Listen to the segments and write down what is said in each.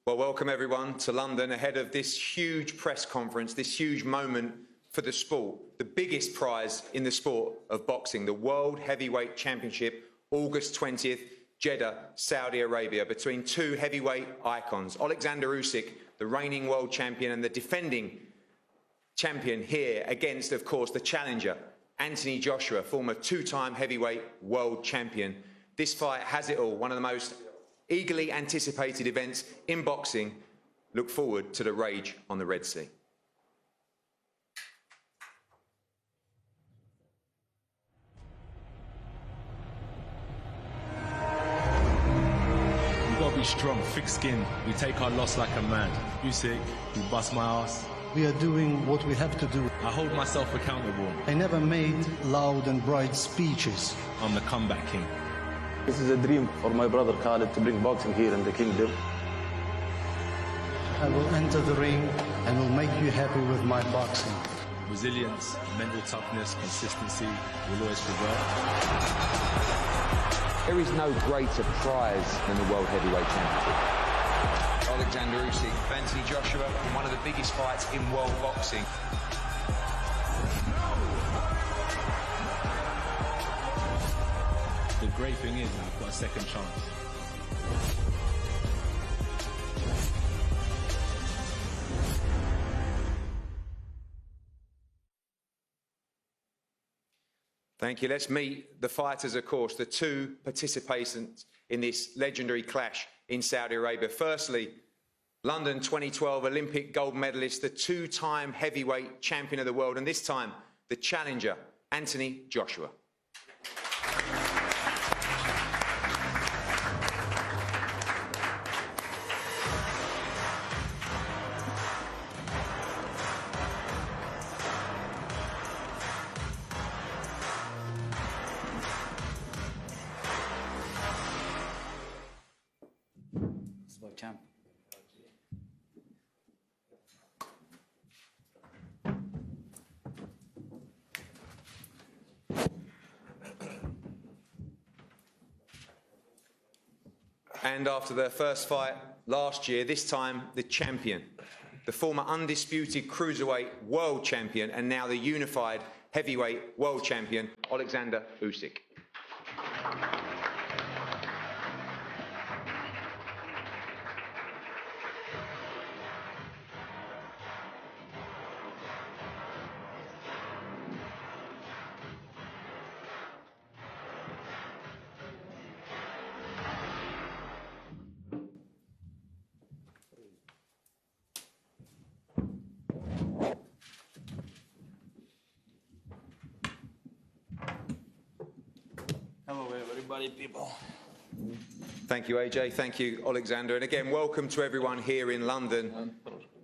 Well, welcome everyone to London ahead of this huge press conference, this huge moment for the sport, the biggest prize in the sport of boxing, the World Heavyweight Championship, August 20th, Jeddah, Saudi Arabia, between two heavyweight icons, Oleksandr Usyk, the reigning world champion and the defending champion here, against, of course, the challenger, Anthony Joshua, former two-time heavyweight world champion. This fight has it all, one of the most eagerly anticipated events in boxing. Look forward to the rage on the Red Sea. We've got to be strong, thick skin. We take our loss like a man. Usyk, you bust my ass. We are doing what we have to do. I hold myself accountable. I never made loud and bright speeches. I'm the comeback king. This is a dream for my brother Khalid to bring boxing here in the kingdom. I will enter the ring and will make you happy with my boxing. Resilience, mental toughness, consistency will always prevail. There is no greater prize than the World Heavyweight Championship. Oleksandr Usyk, Anthony Joshua, in one of the biggest fights in world boxing. The great thing is I've got a second chance. Thank you. Let's meet the fighters, of course, the two participants in this legendary clash in Saudi Arabia. Firstly, London 2012 Olympic gold medalist, the two-time heavyweight champion of the world, and this time the challenger, Anthony Joshua. Champ. And after their first fight last year, this time the champion, the former undisputed cruiserweight world champion and now the unified heavyweight world champion, Oleksandr Usyk. Hello, everybody, people. Thank you, AJ. Thank you, Oleksandr. And again, welcome to everyone here in London.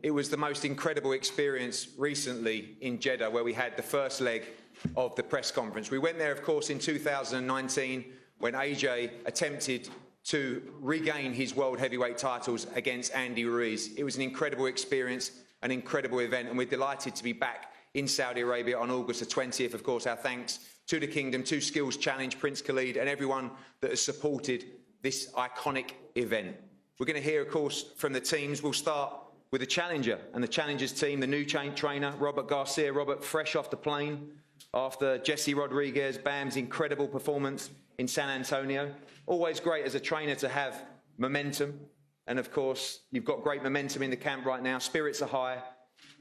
It was the most incredible experience recently in Jeddah, where we had the first leg of the press conference. We went there, of course, in 2019, when AJ attempted to regain his world heavyweight titles against Andy Ruiz. It was an incredible experience, an incredible event, and we're delighted to be back in Saudi Arabia on August the 20th. Of course, our thanks to the Kingdom, to Skills Challenge, Prince Khalid, and everyone that has supported this iconic event. We're going to hear, of course, from the teams. We'll start with the challenger and the challenger's team, the new trainer, Robert Garcia. Robert, fresh off the plane after Jesse Rodriguez, Bam's incredible performance in San Antonio. Always great as a trainer to have momentum. And of course, you've got great momentum in the camp right now. Spirits are high,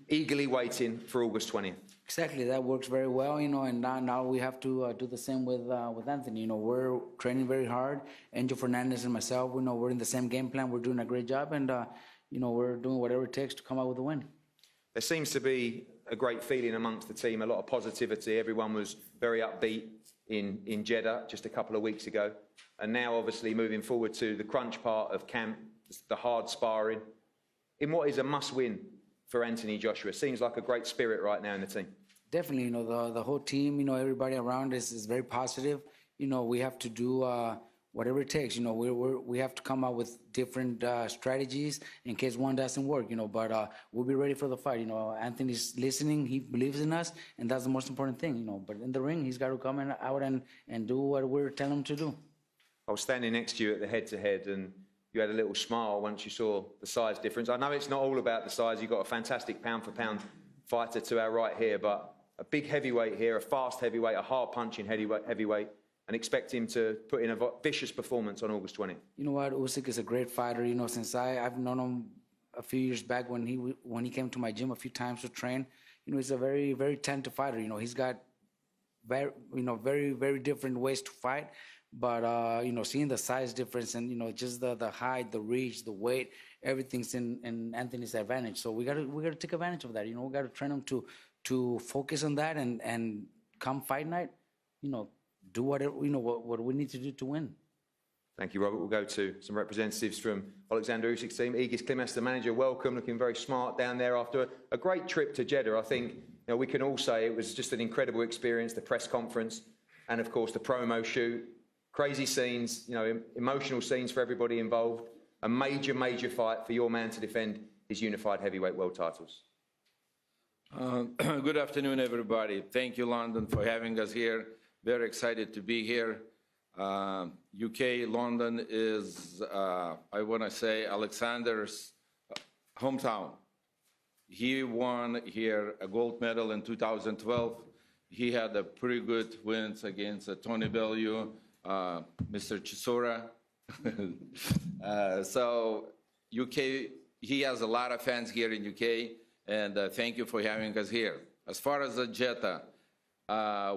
eagerly waiting for August 20th. Exactly, that works very well, and now we have to do the same with Anthony. We're training very hard. Angel Fernandez and myself, we're in the same game plan. We're doing a great job, and we're doing whatever it takes to come out with a win. There seems to be a great feeling amongst the team, a lot of positivity. Everyone was very upbeat in Jeddah just a couple of weeks ago. And now, obviously, moving forward to the crunch part of camp, the hard sparring, in what is a must-win for Anthony Joshua. Seems like a great spirit right now in the team. Definitely, the whole team, everybody around us is very positive. We have to do whatever it takes. We have to come up with different strategies in case one doesn't work. But we'll be ready for the fight. Anthony's listening. He believes in us, and that's the most important thing. But in the ring, he's got to come out and do what we're telling him to do. I was standing next to you at the head-to-head, and you had a little smile once you saw the size difference. I know it's not all about the size. You've got a fantastic pound-for-pound fighter to our right here, but a big heavyweight here, a fast heavyweight, a hard-punching heavyweight, and expect him to put in a vicious performance on August 20th. You know what? Usyk is a great fighter. You know, since I've known him a few years back when he came to my gym a few times to train. You know, he's a very, very talented fighter. You know, he's got very, very different ways to fight. But, you know, seeing the size difference and, you know, just the height, the reach, the weight, everything's in Anthony's advantage. So we got to take advantage of that. You know, we got to train him to focus on that and come fight night, you know, do whatever, you know, what we need to do to win. Thank you, Robert. We'll go to some representatives from Oleksandr Usyk's team. Egis Klimas, the manager, welcome, looking very smart down there after a great trip to Jeddah. I think, you know, we can all say it was just an incredible experience, the press conference, and of course the promo shoot. Crazy scenes, you know, emotional scenes for everybody involved. A major, major fight for your man to defend his unified heavyweight world titles. Good afternoon, everybody. Thank you, London, for having us here. Very excited to be here. UK, London is, I want to say, Oleksandr's hometown. He won here a gold medal in 2012. He had a pretty good wins against Tony Bellew, Mr. Chisora. So UK, he has a lot of fans here in UK, and thank you for having us here. As far as Jeddah,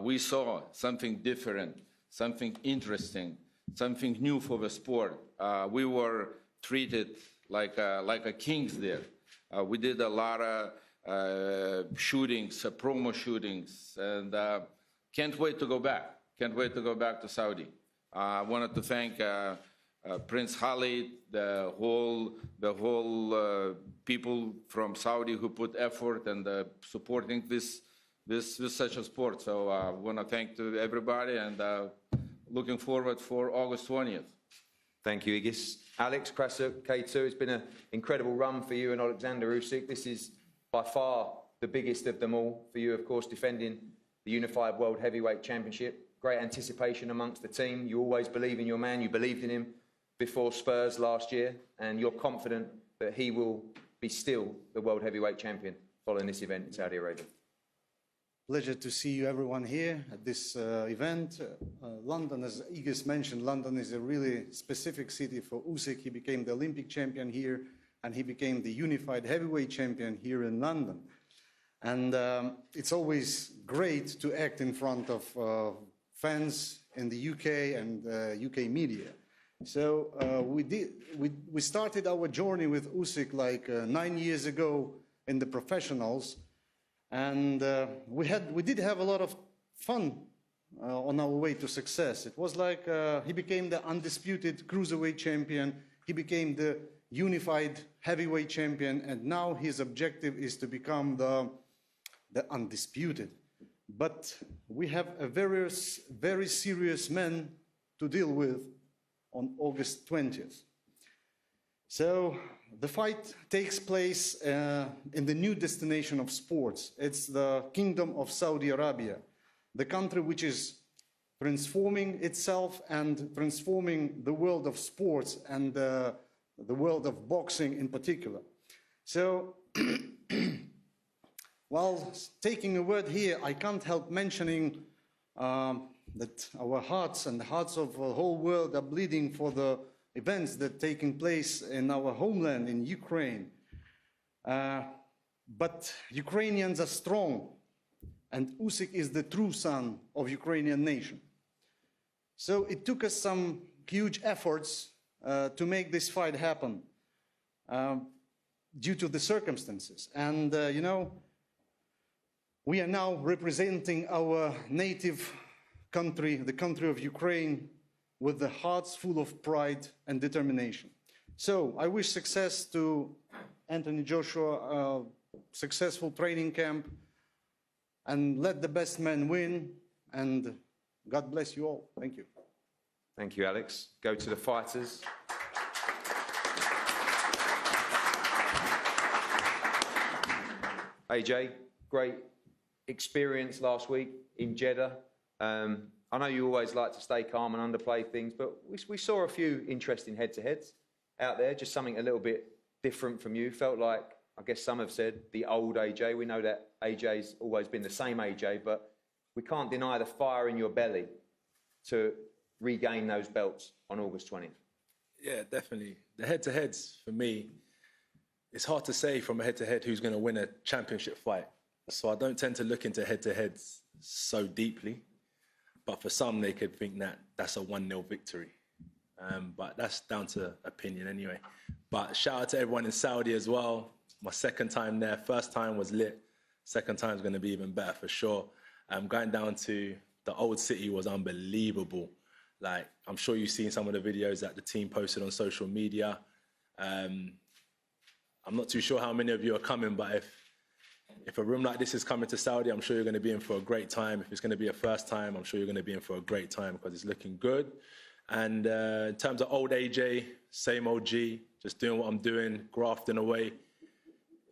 we saw something different, something interesting, something new for the sport. We were treated like a kings there. We did a lot of shootings, promo shootings, and can't wait to go back. Can't wait to go back to Saudi. I wanted to thank Prince Khalid, the whole people from Saudi who put effort and supporting this such a sport. So I want to thank to everybody and looking forward for August 20th. Thank you, Egis. Alex Krasuk, K2, it's been an incredible run for you and Oleksandr Usyk. This is by far the biggest of them all for you, of course, defending the Unified World Heavyweight Championship. Great anticipation amongst the team. You always believe in your man. You believed in him before Spurs last year, and you're confident that he will be still the World Heavyweight Champion following this event in Saudi Arabia. Pleasure to see you, everyone, here at this event. London, as Egis mentioned, London is a really specific city for Usyk. He became the Olympic champion here, and he became the unified heavyweight champion here in London. And it's always great to act in front of fans in the UK and UK media. So we started our journey with Usyk like 9 years ago in the professionals. And we did have a lot of fun on our way to success. It was like he became the undisputed cruiserweight champion. He became the unified heavyweight champion. And now his objective is to become the undisputed. But we have a very serious man to deal with on August 20th. So the fight takes place in the new destination of sports. It's the Kingdom of Saudi Arabia, the country which is transforming itself and transforming the world of sports and the world of boxing in particular. So while taking a word here, I can't help mentioning that our hearts and the hearts of the whole world are bleeding for the events that are taking place in our homeland, in Ukraine. But Ukrainians are strong, and Usyk is the true son of Ukrainian nation. So it took us some huge efforts to make this fight happen due to the circumstances. And, you know, we are now representing our native country, the country of Ukraine, with the hearts full of pride and determination. So I wish success to Anthony Joshua, successful training camp, and let the best man win, and God bless you all. Thank you. Thank you, Alex. Go to the fighters. AJ, great experience last week in Jeddah. I know you always like to stay calm and underplay things, but we saw a few interesting head-to-heads. out there, just something a little bit different from you. Felt like, I guess some have said, the old AJ. We know that AJ's always been the same AJ, but we can't deny the fire in your belly to regain those belts on August 20th. Yeah, definitely. The head-to-heads, for me, it's hard to say from a head-to-head who's going to win a championship fight. So I don't tend to look into head-to-heads so deeply. But for some, they could think that that's a 1-0 victory. But that's down to opinion anyway. But shout out to everyone in Saudi as well. My second time there. First time was lit. Second time is going to be even better for sure. Going down to the old city was unbelievable. Like, I'm sure you've seen some of the videos that the team posted on social media. I'm not too sure how many of you are coming, but if a room like this is coming to Saudi, I'm sure you're going to be in for a great time. If it's going to be a first time, I'm sure you're going to be in for a great time because it's looking good. And in terms of old AJ, same OG, just doing what I'm doing, grafting away.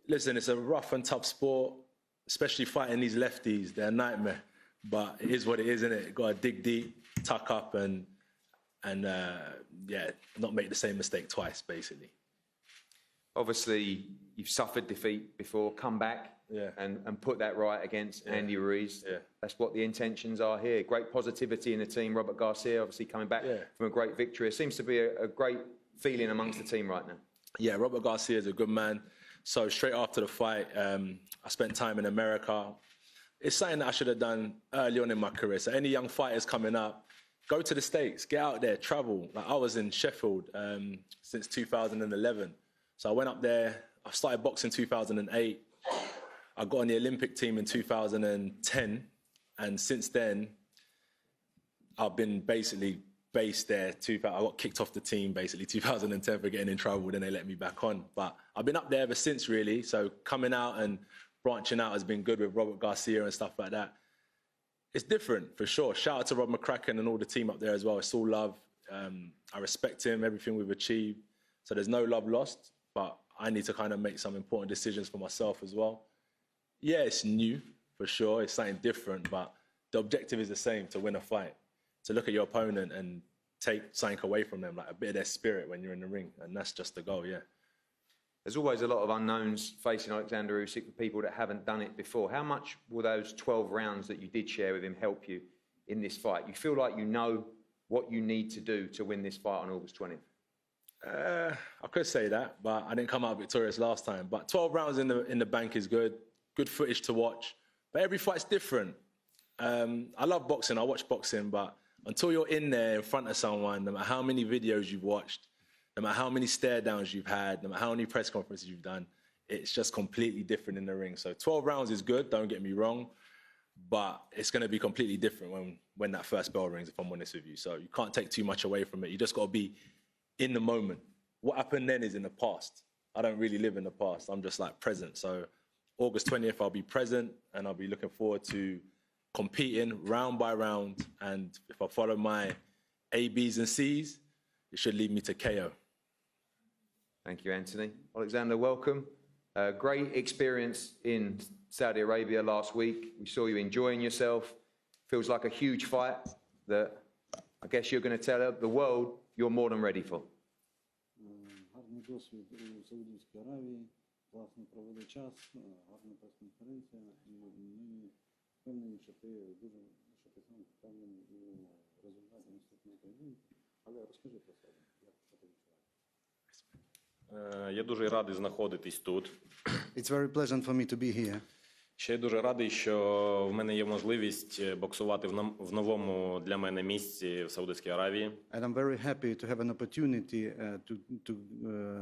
Listen, it's a rough and tough sport, especially fighting these lefties. They're a nightmare. But it is what it is, isn't it? Got to dig deep, tuck up, and not make the same mistake twice, basically. Obviously, you've suffered defeat before, come back and put that right against Andy Ruiz. Yeah. That's what the intentions are here. Great positivity in the team. Robert Garcia obviously coming back from a great victory. It seems to be a great feeling amongst the team right now. Yeah, Robert Garcia is a good man. So straight after the fight, I spent time in America. It's something that I should have done early on in my career. So any young fighters coming up, go to the States, get out there, travel. Like I was in Sheffield since 2011. So I went up there. I started boxing in 2008. I got on the Olympic team in 2010. And since then, I've been basically based there. I got kicked off the team basically 2010 for getting in trouble. Then they let me back on. But I've been up there ever since, really. So coming out and branching out has been good with Robert Garcia and stuff like that. It's different, for sure. Shout out to Rob McCracken and all the team up there as well. It's all love. I respect him, everything we've achieved. So there's no love lost. But I need to kind of make some important decisions for myself as well. Yeah, it's new, for sure. It's something different, but the objective is the same, to win a fight. To look at your opponent and take something away from them, like a bit of their spirit when you're in the ring. And that's just the goal, yeah. There's always a lot of unknowns facing Oleksandr Usyk for people that haven't done it before. How much will those 12 rounds that you did share with him help you in this fight? You feel like you know what you need to do to win this fight on August 20th? I could say that, but I didn't come out victorious last time. But 12 rounds in the bank is good. Good footage to watch. But every fight's different. I love boxing. I watch boxing, but until you're in there in front of someone, no matter how many videos you've watched, no matter how many stare downs you've had, no matter how many press conferences you've done, it's just completely different in the ring. So 12 rounds is good, don't get me wrong, but it's going to be completely different when that first bell rings, if I'm honest with you. So you can't take too much away from it. You just got to be in the moment. What happened then is in the past. I don't really live in the past. I'm just like present. So August 20th, I'll be present and I'll be looking forward to competing round by round. And if I follow my A, Bs and Cs, it should lead me to KO. Thank you, Anthony. Oleksandr, welcome. Great experience in Saudi Arabia last week. We saw you enjoying yourself. Feels like a huge fight that I guess you're going to tell the world you're more than ready for. Гарний досвід у Саудівській Аравії, класно провели час, гарна прес-конференція, і ми впевнені, що ти сам впевнений у результаті наступного поєдинку. Але розкажи про себе, як ти відчуваєш? Я дуже радий знаходитись тут. It's very pleasant for me to be here. Ще я дуже радий, що в мене є можливість боксувати в новому для мене місці в Саудівській Аравії. And I'm very happy to have an opportunity to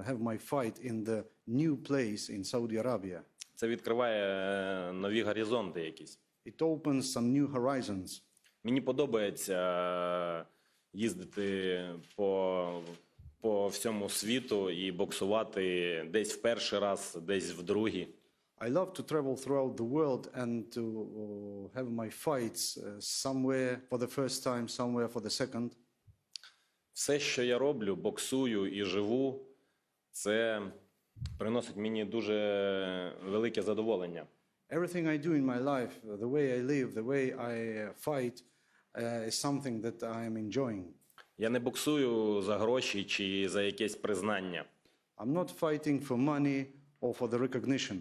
have my fight in the new place in Saudi Arabia. Це відкриває нові горизонти якісь. It opens some new horizons. Мені подобається їздити по всьому світу і боксувати десь в перший раз, десь в другий. I love to travel throughout the world and to have my fights somewhere for the first time, somewhere for the second. Все, що я роблю, боксую і живу, це приносить мені дуже велике задоволення. Everything I do in my life, the way I live, the way I fight, is something that I am enjoying. Я не боксую за гроші чи за якесь признання. I'm not fighting for money or for the recognition.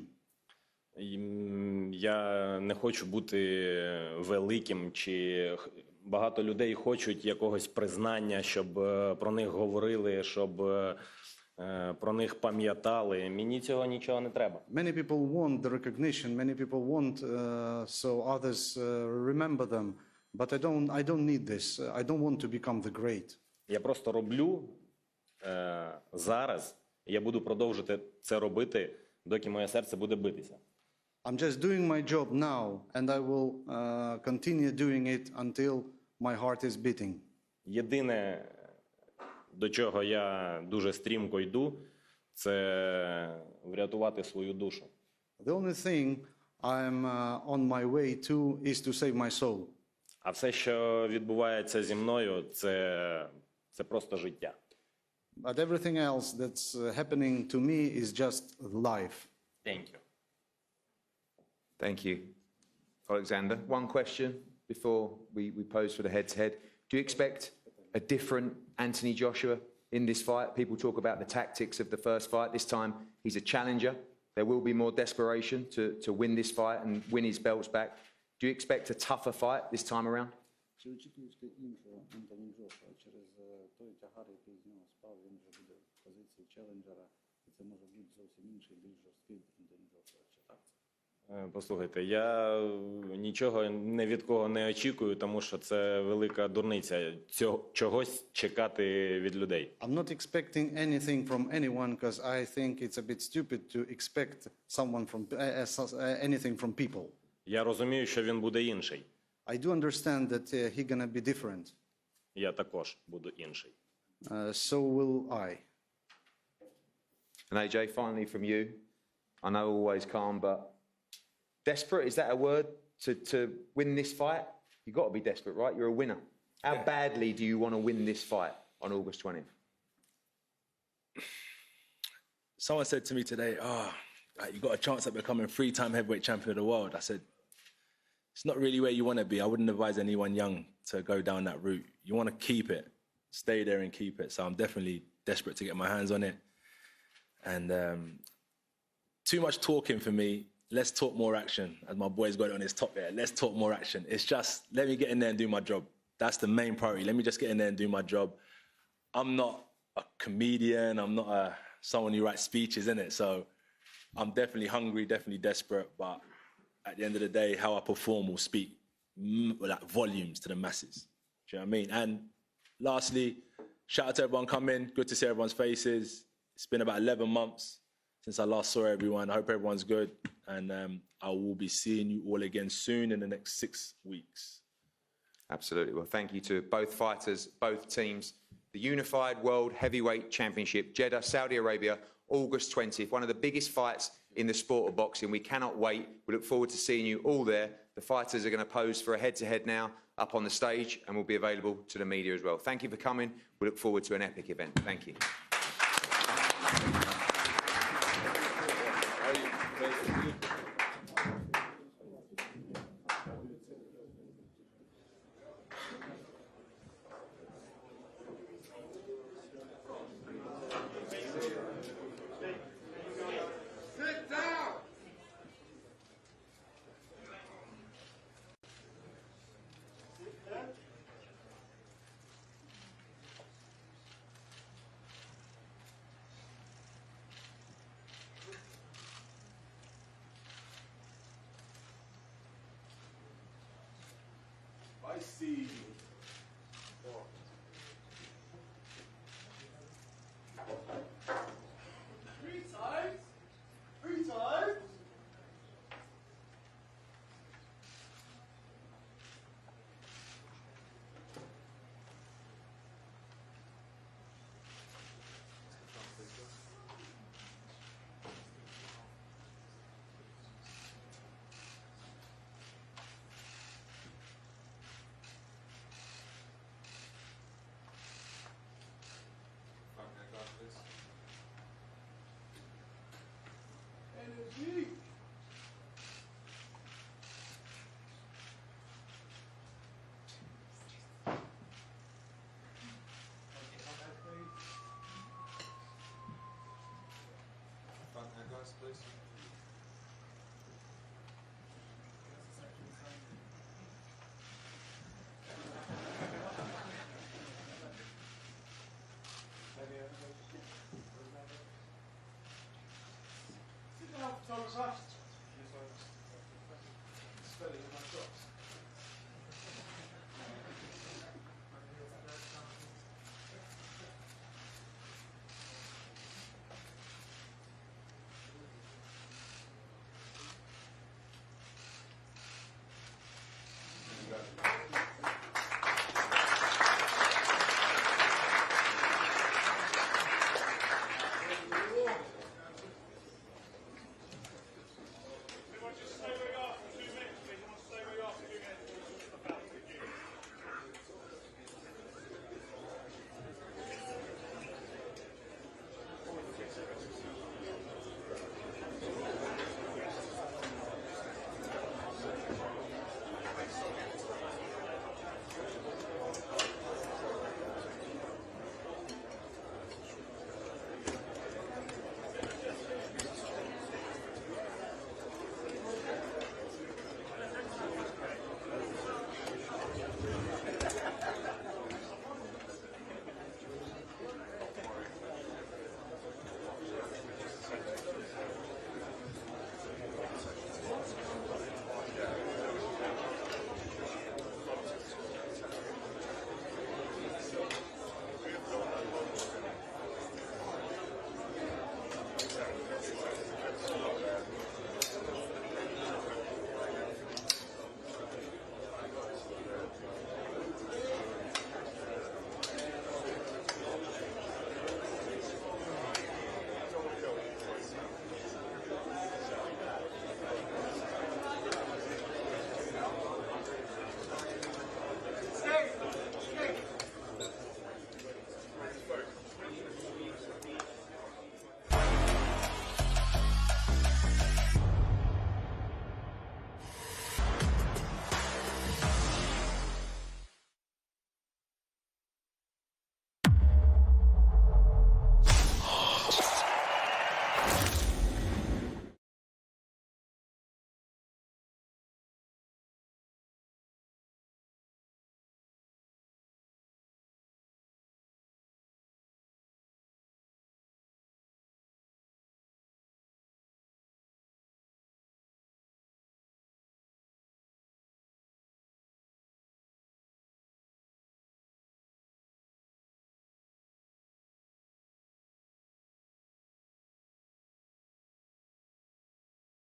Я не хочу бути великим, чи багато людей хочуть якогось признання, щоб про них говорили, щоб про них пам'ятали. Мені цього нічого не треба. Many people want the recognition, many people want so others remember them, but I don't need this. I don't want to become the great. Я просто роблю зараз, і я буду продовжити це робити, доки моє серце буде битися. I'm just doing my job now, and I will continue doing it until my heart is beating. Єдине, до чого я дуже стрімко йду, це врятувати свою душу. The only thing I'm on my way to is to save my soul. А все, що відбувається зі мною, це просто життя. But everything else that's happening to me is just life. Thank you. Thank you, Oleksandr. One question before we pose for the head-to-head. Do you expect a different Anthony Joshua in this fight? People talk about the tactics of the first fight. This time, he's a challenger. There will be more desperation to win this fight and win his belts back. Do you expect a tougher fight this time around? Чи очікуєте іншого Ентоні Джошуа через той тягар, який з нього спав, він вже буде в позиції челенджера, і це може бути зовсім інший, більш жорсткий Ентоні Джошуа, чи так? Послухайте, я нічого ні від кого не очікую, тому що це велика дурниця чогось чекати від людей. I'm not expecting anything from anyone because I think it's a bit stupid to expect someone from anything from people. Я розумію, що він буде інший. I do understand that he's gonna be different. Я також буду інший. So will I. And AJ, finally from you. I know always calm, but desperate, is that a word to win this fight? You've got to be desperate, right? You're a winner. How badly do you want to win this fight on August 20th? Someone said to me today, you got a chance at becoming 3-time heavyweight champion of the world. I said, it's not really where you want to be. I wouldn't advise anyone young to go down that route. You want to keep it, stay there and keep it. So I'm definitely desperate to get my hands on it. And too much talking for me. Let's talk more action. As my boy's got it on his top there. Let's talk more action. It's just, let me get in there and do my job. That's the main priority. Let me just get in there and do my job. I'm not a comedian. I'm not someone who writes speeches, innit? So I'm definitely hungry, definitely desperate. But at the end of the day, how I perform will speak like volumes to the masses. Do you know what I mean? And lastly, shout out to everyone coming. Good to see everyone's faces. It's been about 11 months since I last saw everyone. I hope everyone's good. And I will be seeing you all again soon in the next 6 weeks. Absolutely. Well, thank you to both fighters, both teams. The Unified World Heavyweight Championship, Jeddah, Saudi Arabia, August 20th. One of the biggest fights in the sport of boxing. We cannot wait. We look forward to seeing you all there. The fighters are going to pose for a head-to-head now up on the stage and will be available to the media as well. Thank you for coming. We look forward to an epic event. Thank you. I see. Three times. Energy. please.